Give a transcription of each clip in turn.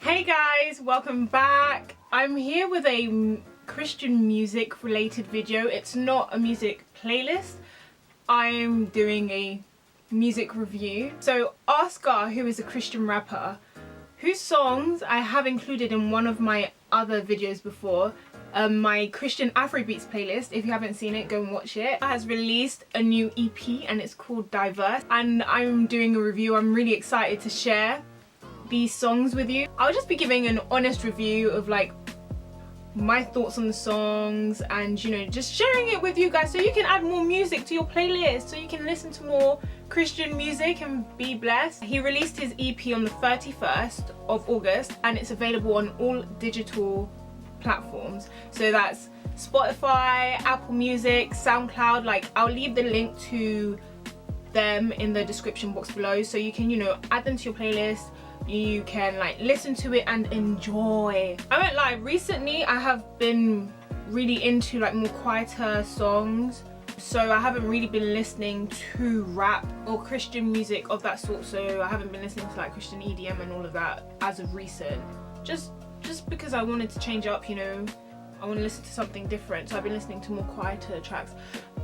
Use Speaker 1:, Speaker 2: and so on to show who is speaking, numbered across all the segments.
Speaker 1: Hey guys, welcome back. I'm here with a Christian music related video. It's not a music playlist. I'm doing a music review. So Oscar, who is a Christian rapper, whose songs I have included in one of my other videos before, my Christian Afrobeats playlist. If you haven't seen it, go and watch it. Has released a new EP and it's called Diverse, and I'm doing a review. I'm really excited to share these songs with you. I'll just be giving an honest review of like my thoughts on the songs and, you know, just sharing it with you guys so you can add more music to your playlist, so you can listen to more Christian music and be blessed. He released his EP on the 31st of August and it's available on all digital platforms. So that's Spotify, Apple Music, SoundCloud. Like, I'll leave the link to them in the description box below so you can, you know, add them to your playlist. You can like listen to it and enjoy. I won't lie, recently I have been really into like more quieter songs, so I haven't really been listening to rap or Christian music of that sort. So I haven't been listening to like Christian EDM and all of that as of recent, just because I wanted to change up, you know. I want to listen to something different, so I've been listening to more quieter tracks.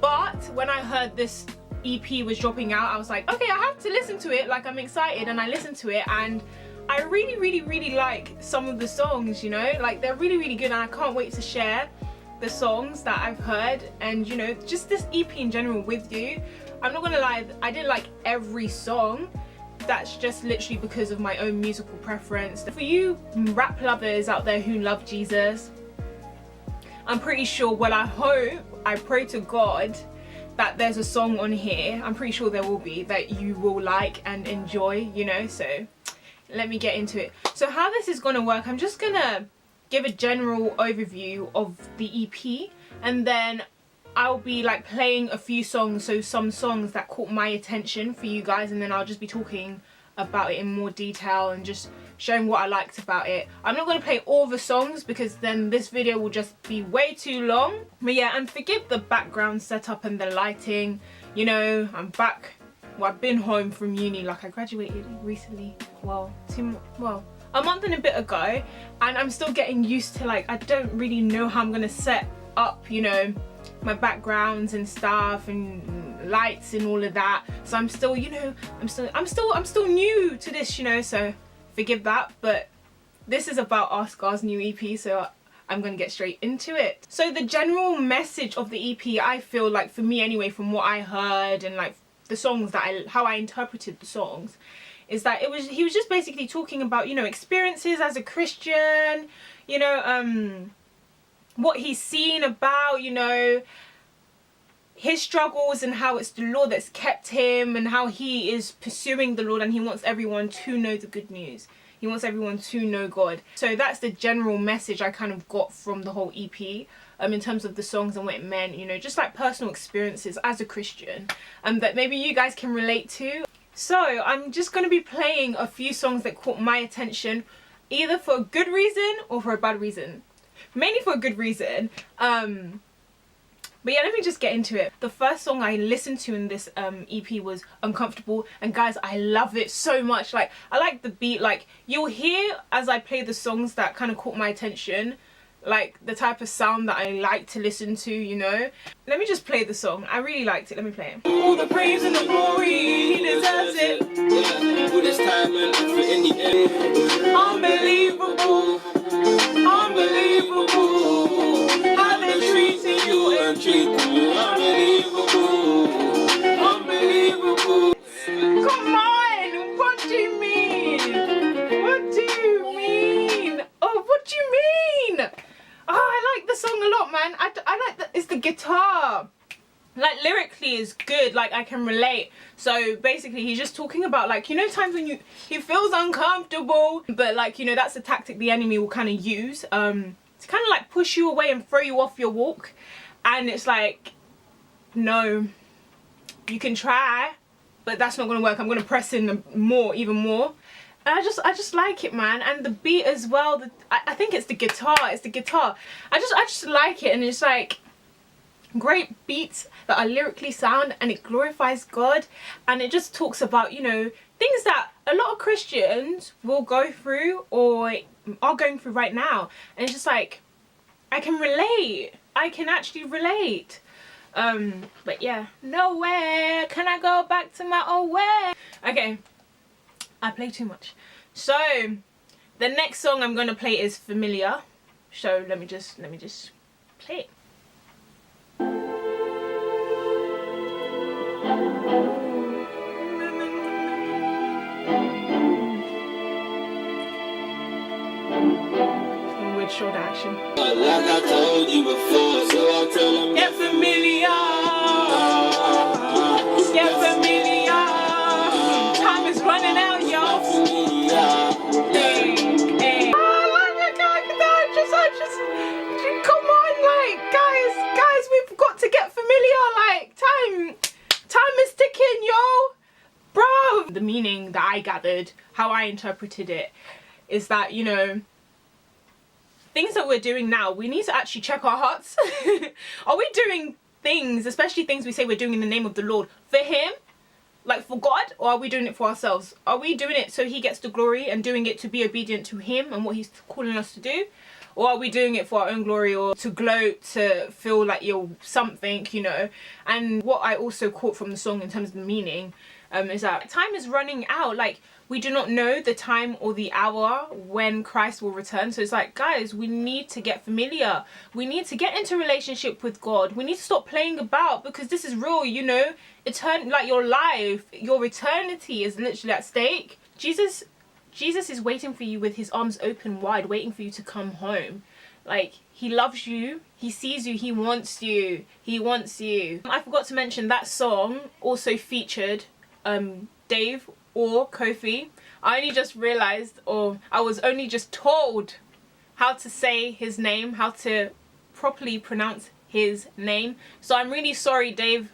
Speaker 1: But when I heard this EP was dropping out, I was like, okay, I have to listen to it. Like, I'm excited, and I listened to it and I really like some of the songs, you know, like they're really good, and I can't wait to share the songs that I've heard and, you know, just this EP in general with you. I'm not gonna lie, I didn't like every song. That's just literally because of my own musical preference. For you rap lovers out there who love Jesus, I'm pretty sure, well, I hope, I pray to God that there's a song on here, I'm pretty sure there will be, that you will like and enjoy, you know. So let me get into it. So how this is gonna work, I'm just gonna give a general overview of the EP, and then I'll be like playing a few songs, so some songs that caught my attention for you guys, and then I'll just be talking about it in more detail and just showing what I liked about it. I'm not going to play all the songs because then this video will just be way too long. But yeah, and forgive the background setup and the lighting. You know, I'm back. Well, I've been home from uni. Like, I graduated recently. Well, a month and a bit ago, and I'm still getting used to, like, I don't really know how I'm going to set up, you know, my backgrounds and stuff and lights and all of that. So I'm still, you know, I'm still new to this, you know, so forgive that. But this is about Oscar's new EP, so I'm gonna get straight into it. So the general message of the EP, I feel like, for me anyway, from what I heard and like the songs that how I interpreted the songs, is that he was just basically talking about, you know, experiences as a Christian, you know, what he's seen about, you know, his struggles and how it's the Lord that's kept him and how he is pursuing the Lord, and he wants everyone to know the good news. He wants everyone to know God. So that's the general message I kind of got from the whole EP, in terms of the songs and what it meant, you know, just like personal experiences as a Christian, that maybe you guys can relate to. So I'm just going to be playing a few songs that caught my attention, either for a good reason or for a bad reason. Mainly for a good reason. But yeah, let me just get into it. The first song I listened to in this EP was Uncomfortable, and guys, I love it so much. Like, I like the beat. Like, you'll hear as I play the songs that kind of caught my attention, like the type of sound that I like to listen to, you know. Let me just play the song. I really liked it. Let me play it. All the praise and the glory, he deserves it. Yeah, with his time and effort in the end. Unbelievable, unbelievable. How they treating you and treating you. Unbelievable, unbelievable. Come on, what do you mean? What do you mean? Oh, what do you mean? Oh, I like the song a lot, man. I like that. It's the guitar. Like, lyrically is good. Like, I can relate. So basically, he's just talking about, like, you know, times when he feels uncomfortable, but like, you know, that's a tactic the enemy will kind of use to kind of like push you away and throw you off your walk. And it's like, no, you can try, but that's not gonna work. I'm gonna press in more, even more. And I just like it, man. And the beat as well. I think it's the guitar. It's the guitar. I just like it, and it's like great beats that are lyrically sound, and it glorifies God, and it just talks about, you know, things that a lot of Christians will go through or are going through right now, and it's just like, I can relate. I can actually relate. But yeah, nowhere can I go back to my old way. Okay, I play too much. So the next song I'm gonna play is Familiar. So let me just play it. With shoulder action. Like I told you before, so I'll tell them, get familiar. Get familiar. Time is running out, y'all. Hey, hey. Just come on, like, guys, we've got to get familiar. Like, time is ticking, yo, bro. The meaning that I gathered, how I interpreted it, is that, you know, things that we're doing now, we need to actually check our hearts. Are we doing things, especially things we say we're doing in the name of the Lord, for him, like for God, or are we doing it for ourselves? Are we doing it so he gets the glory and doing it to be obedient to him and what he's calling us to do? Or are we doing it for our own glory or to gloat, to feel like you're something, you know? And what I also caught from the song in terms of the meaning is that time is running out. Like, we do not know the time or the hour when Christ will return. So it's like, guys, we need to get familiar. We need to get into relationship with God. We need to stop playing about, because this is real, you know? Like your life, your eternity is literally at stake. Jesus is waiting for you with his arms open wide, waiting for you to come home. Like, he loves you, he sees you, he wants you, he wants you. I forgot to mention that song also featured Dave or Kofi. I only just realized, or I was only just told how to say his name, how to properly pronounce his name. So I'm really sorry, Dave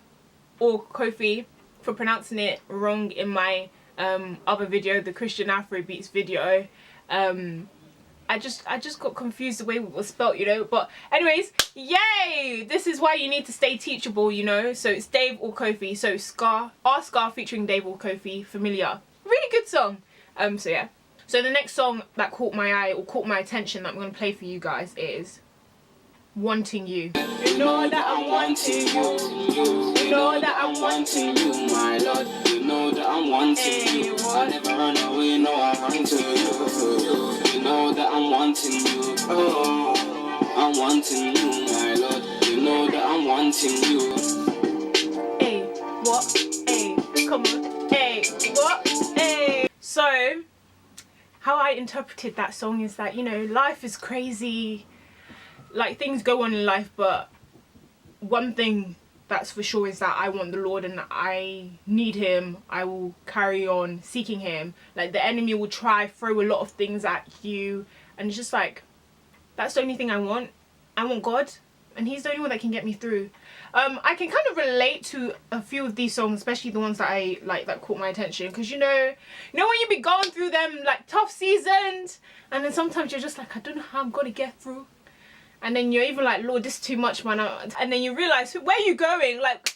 Speaker 1: or Kofi, for pronouncing it wrong in my other video, the Christian Afrobeats video. I just got confused the way it was spelt, you know. But anyways, yay! This is why you need to stay teachable, you know. So it's Dave or Kofi. So Scar featuring Dave or Kofi, Familiar. Really good song. So yeah. So the next song that caught my eye or caught my attention that I'm gonna play for you guys is Wanting You. You know that I'm wanting you. You know that I'm wanting you, my Lord. You know that I'm wanting you. I never run away, no, I run to you. You know that I'm wanting you. Oh, I'm wanting you, my Lord. You know that I'm wanting you. Hey, what? Hey, come on. Hey, what? Hey. So, how I interpreted that song is that, you know, life is crazy. Like, things go on in life, but one thing that's for sure is that I want the Lord and I need him. I will carry on seeking him. Like, the enemy will try throw a lot of things at you, and it's just like, that's the only thing I want. I want God, and he's the only one that can get me through. I can kind of relate to a few of these songs, especially the ones that I like that caught my attention, because you know when you be going through them like tough seasons, and then sometimes you're just like, I don't know how I'm gonna get through. And then you're even like, Lord, this is too much, man. And then you realise, where are you going? Like,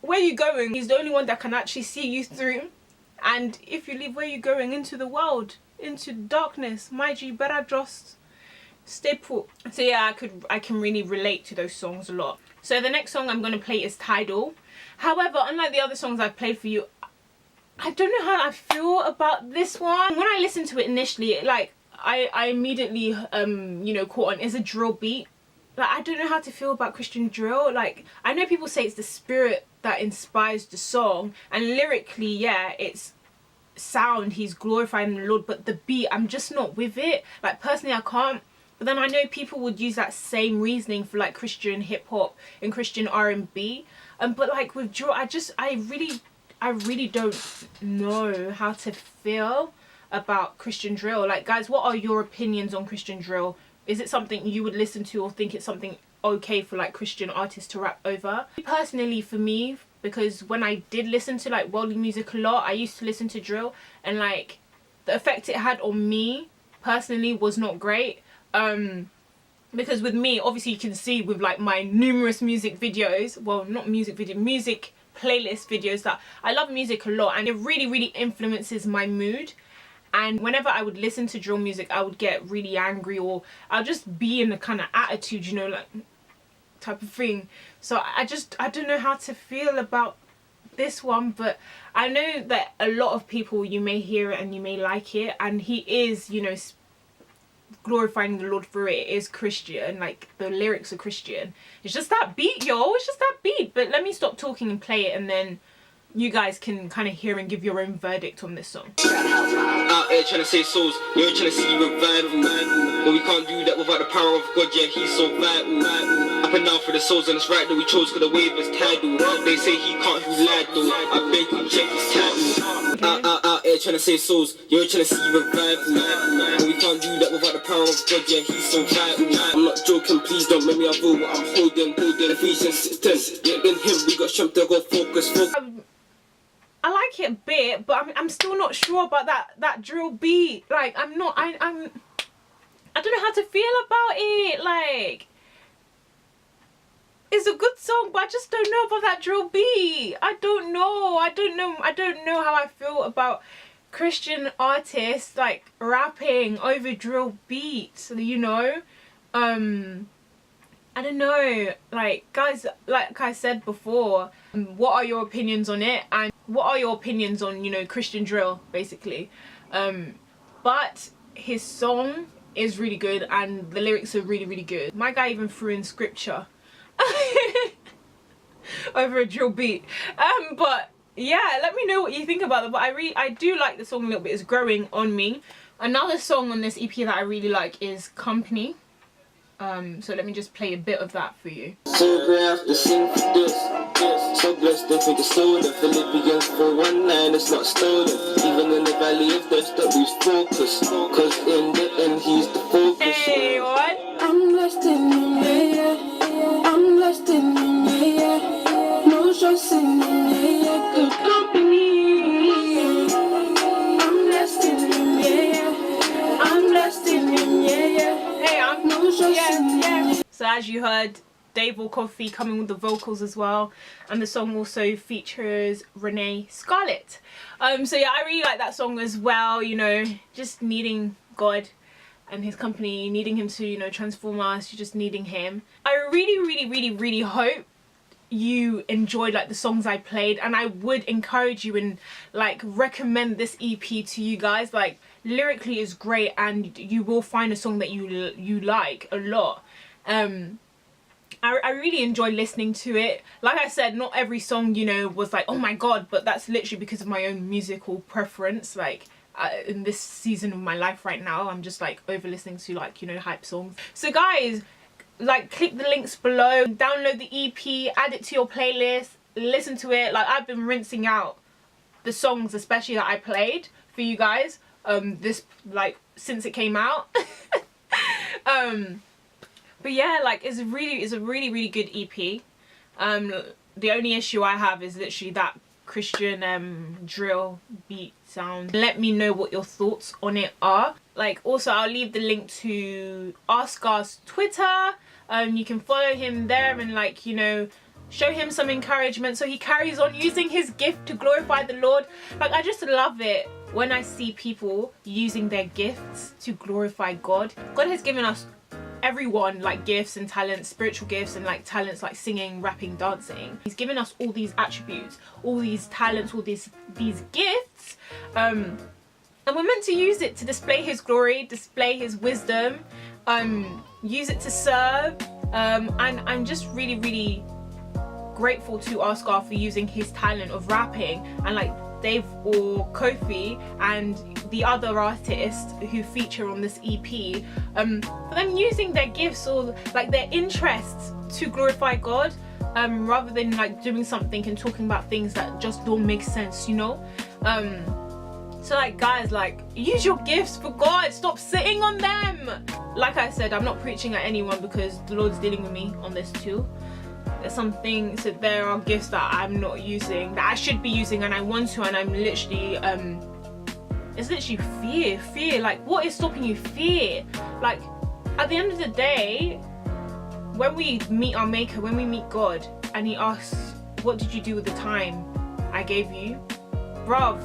Speaker 1: where are you going? He's the only one that can actually see you through. And if you leave, where are you going? Into the world, into darkness. My G, better just stay put. So yeah, I can really relate to those songs a lot. So the next song I'm going to play is Tidal. However, unlike the other songs I've played for you, I don't know how I feel about this one. When I listened to it initially, like, I immediately you know, caught on, is a drill beat. Like, I don't know how to feel about Christian drill. Like, I know people say it's the spirit that inspires the song, and lyrically, yeah, it's sound, he's glorifying the Lord, but the beat, I'm just not with it. Like, personally, I can't. But then I know people would use that same reasoning for like Christian hip hop and Christian R&B. But like with drill, I really don't know how to feel about Christian drill. Like, guys, what are your opinions on Christian drill? Is it something you would listen to, or think it's something okay for like Christian artists to rap over? Personally, for me, because when I did listen to like worldly music a lot, I used to listen to drill, and like the effect it had on me personally was not great. Because with me, obviously you can see with like my numerous music videos, well, not music video, music playlist videos that I love music a lot, and it really, really influences my mood. And whenever I would listen to drill music, I would get really angry, or I'll just be in a kind of attitude, you know, like type of thing. So I don't know how to feel about this one, but I know that a lot of people, you may hear it and you may like it, and he is, you know, glorifying the Lord for it. It is Christian, like the lyrics are Christian. It's just that beat, yo, it's just that beat. But let me stop talking and play it, and then you guys can kind of hear and give your own verdict on this song.
Speaker 2: Out here trying to save souls, you're trying to see revival. But we can't do that without the power of God, yeah, he's so vital. Up and down for the souls, and it's right that we chose, cause the wave is tidal. They say he can't, who lied though, I beg you check his title. Out here trying to save souls, you're trying to see revival. But we can't do that without the power of God, yeah, he's so vital. I'm not joking, please don't make me avoid what I'm holding. Ephesians 6:10, yeah, in him we got strength to go focus.
Speaker 1: I like it a bit, but I'm still not sure about that drill beat. Like, I don't know how to feel about it. Like, it's a good song, but I just don't know about that drill beat. I don't know how I feel about Christian artists like rapping over drill beats, you know. I don't know, like, guys, like I said before, what are your opinions on it, and what are your opinions on, you know, Christian drill, basically. But his song is really good, and the lyrics are really, really good. My guy even threw in scripture over a drill beat. But yeah, let me know what you think about that. But I do like the song a little bit. It's growing on me. Another song on this EP that I really like is Company. So let me just play a bit of that for you.
Speaker 2: So great after sing for this. So blessed they think it's stolen. Philippians 4:19, it's not stolen. Even in the valley of death that we focus. Cause in the end he's the focus.
Speaker 1: Hey, what?
Speaker 3: I'm blessed in him, yeah, yeah. I'm blessed in him, yeah, yeah. No stress in him, yeah, yeah. Good company. I'm blessed in him, yeah, yeah. I'm blessed in him, yeah, yeah.
Speaker 1: Hey, I'm
Speaker 3: No stress in him,
Speaker 1: yeah. So as you heard, Dave Coffee coming with the vocals as well, and the song also features Renee Scarlett. So yeah, I really like that song as well, you know, just needing God and his company, needing him to, you know, transform us, just needing him. I really hope you enjoyed like the songs I played, and I would encourage you and like recommend this EP to you guys. Like, lyrically is great, and you will find a song that you like a lot. I really enjoyed listening to it. Like I said, not every song, you know, was like, oh my god, but that's literally because of my own musical preference. Like, in this season of my life right now, I'm just like over listening to, like, you know, hype songs. So guys, like, click the links below, download the EP, add it to your playlist, listen to it. Like, I've been rinsing out the songs especially that I played for you guys this, like, since it came out. But yeah, like, it's a really good EP. The only issue I have is literally that Christian drill beat sound. Let me know what your thoughts on it are. Like, also I'll leave the link to Arscar's Twitter. You can follow him there and, like, you know, show him some encouragement so he carries on using his gift to glorify the Lord. Like, I just love it when I see people using their gifts to glorify God. God has given us, everyone, like, gifts and talents, spiritual gifts and like talents like singing, rapping, dancing. He's given us all these attributes, all these talents, all these gifts, and we're meant to use it to display his glory, display his wisdom, use it to serve. And I'm just really grateful to Arscar for using his talent of rapping, and like Dave or Kofi and the other artists who feature on this EP, for them using their gifts or like their interests to glorify God, rather than like doing something and talking about things that just don't make sense, you know. So like, guys, like, use your gifts for God, stop sitting on them. Like I said, I'm not preaching at anyone because the Lord's dealing with me on this too. There's some things, so there are gifts that I'm not using, that I should be using, and I want to, and I'm literally, it's literally fear. Like, what is stopping you? Fear. Like, at the end of the day, when we meet our maker, when we meet God, and he asks, what did you do with the time I gave you? Bruv,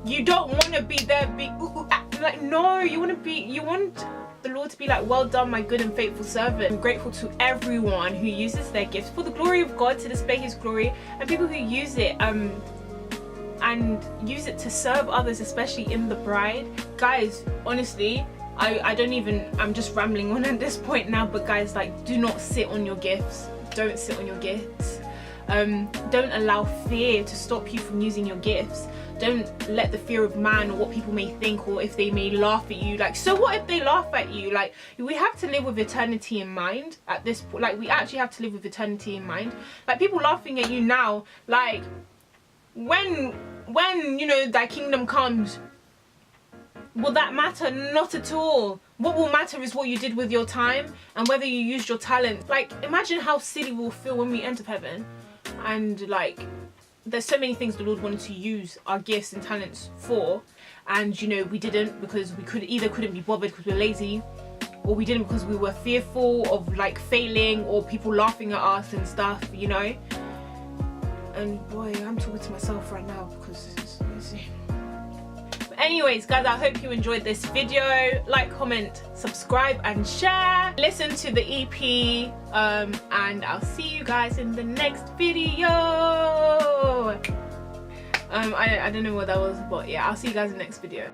Speaker 1: you don't want to be there like, no, you want the Lord to be like, well done my good and faithful servant. I'm grateful to everyone who uses their gifts for the glory of God, to display his glory, and people who use it and use it to serve others, especially in the bride. Guys, honestly, I'm just rambling on at this point now, but guys, like, do not sit on your gifts. Don't sit on your gifts. Don't allow fear to stop you from using your gifts. Don't let the fear of man or what people may think, or if they may laugh at you. Like, so what if they laugh at you? Like, we have to live with eternity in mind at this point. Like, we actually have to live with eternity in mind. Like, people laughing at you now, like, when you know thy kingdom comes, will that matter? Not at all. What will matter is what you did with your time and whether you used your talent. Like, imagine how silly we'll feel when we enter heaven, and like, there's so many things the Lord wanted to use our gifts and talents for, and you know, we didn't because we couldn't be bothered because we're lazy, or we didn't because we were fearful of like failing or people laughing at us and stuff, you know. And boy, I'm talking to myself right now because it's crazy. But anyways, guys, I hope you enjoyed this video. Like, comment, subscribe and share. Listen to the EP, and I'll see you guys in the next video. I don't know what that was, but yeah, I'll see you guys in the next video.